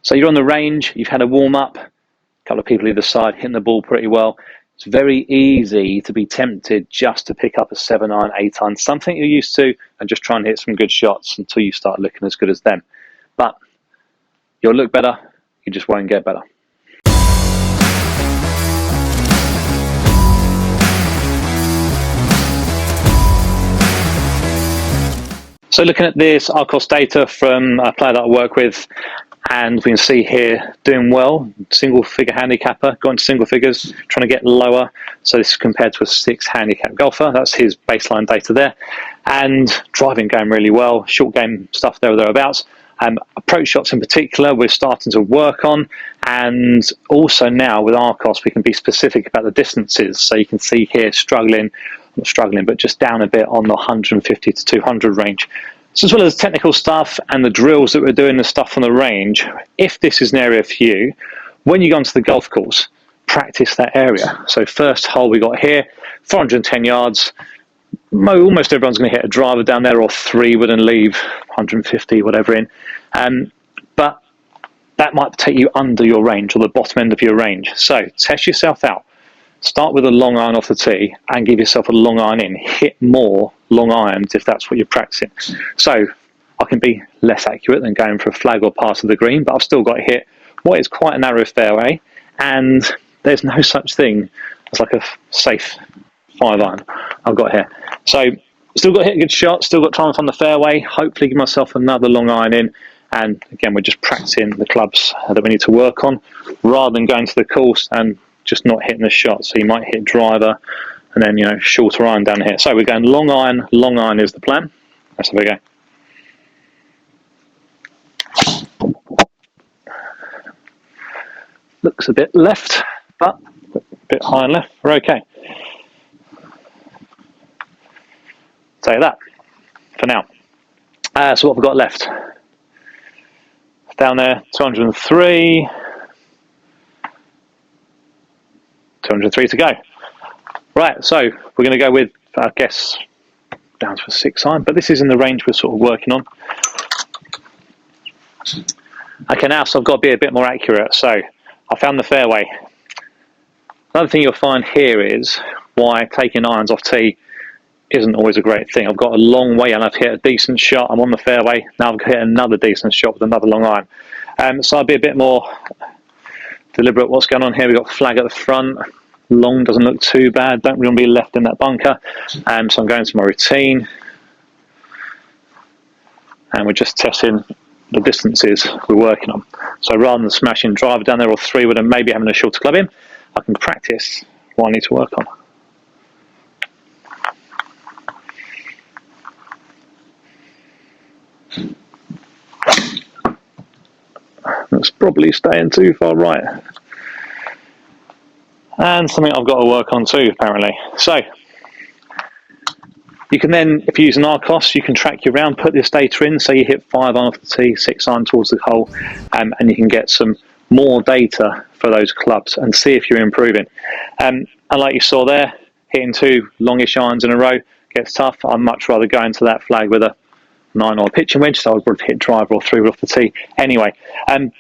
So you're on the range, you've had a warm-up, a couple of people either side hitting the ball pretty well. It's very easy to be tempted just to pick up a 7-iron, 8-iron, something you're used to, and just try and hit some good shots until you start looking as good as them. But you'll look better, you just won't get better. So looking at this Arccos data from a player that I work with, and we can see here doing well, single figure handicapper, going to single figures, trying to get lower. So this is compared to a 6 handicap golfer. That's his baseline data there. And driving going really well, short game stuff there or thereabouts. Approach shots in particular, we're starting to work on. And also now with Arccos, we can be specific about the distances. So you can see here not struggling, but just down a bit on the 150 to 200 range. So as well as technical stuff and the drills that we're doing, the stuff on the range, if this is an area for you, when you go onto the golf course, practice that area. So first hole we got here, 410 yards. Almost everyone's going to hit a driver down there, or 3 would, and leave 150, whatever in. But that might take you under your range, or the bottom end of your range. So test yourself out. Start with a long iron off the tee and give yourself a long iron in. Hit more long irons if that's what you're practicing. So I can be less accurate than going for a flag or pass of the green, but I've still got to hit what is quite a narrow fairway, and there's no such thing as like a safe 5-iron I've got here. So still got to hit a good shot, still got time on the fairway, hopefully give myself another long iron in. And again, we're just practicing the clubs that we need to work on rather than going to the course and just not hitting the shot. So you might hit driver and then, shorter iron down here. So we're going long iron is the plan. Let's have a go. Looks a bit left, but a bit high and left. We're okay. Say that for now. So what have we got left? Down there, 203. 203 to go. Right, so we're going to go with, I guess, down to a 6-iron, but this is in the range we're sort of working on. Okay, now, so I've got to be a bit more accurate. So I found the fairway. Another thing you'll find here is why taking irons off tee isn't always a great thing. I've got a long way and I've hit a decent shot. I'm on the fairway. Now I've hit another decent shot with another long iron. So I'll be a bit more deliberate what's going on here. We've got flag at the front. Long doesn't look too bad. Don't really want to be left in that bunker. So I'm going to my routine. And we're just testing the distances we're working on. So rather than smashing driver down there or 3 wood and maybe having a shorter club in, I can practice what I need to work on. That's probably staying too far right. And something I've got to work on too, apparently. So you can then, if you use an Arccos, you can track your round, put this data in, so you hit 5-iron off the tee, 6-iron towards the hole, and you can get some more data for those clubs and see if you're improving. And like you saw there, hitting 2 longish irons in a row gets tough. I'd much rather go into that flag with a 9 or a pitching wedge, so I would hit driver or 3 wood off the tee anyway.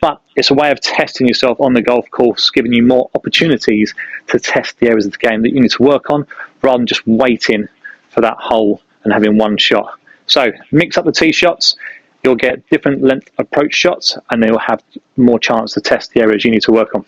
But it's a way of testing yourself on the golf course, giving you more opportunities to test the areas of the game that you need to work on, rather than just waiting for that hole and having one shot. So mix up the tee shots, you'll get different length approach shots, and then you'll have more chance to test the areas you need to work on.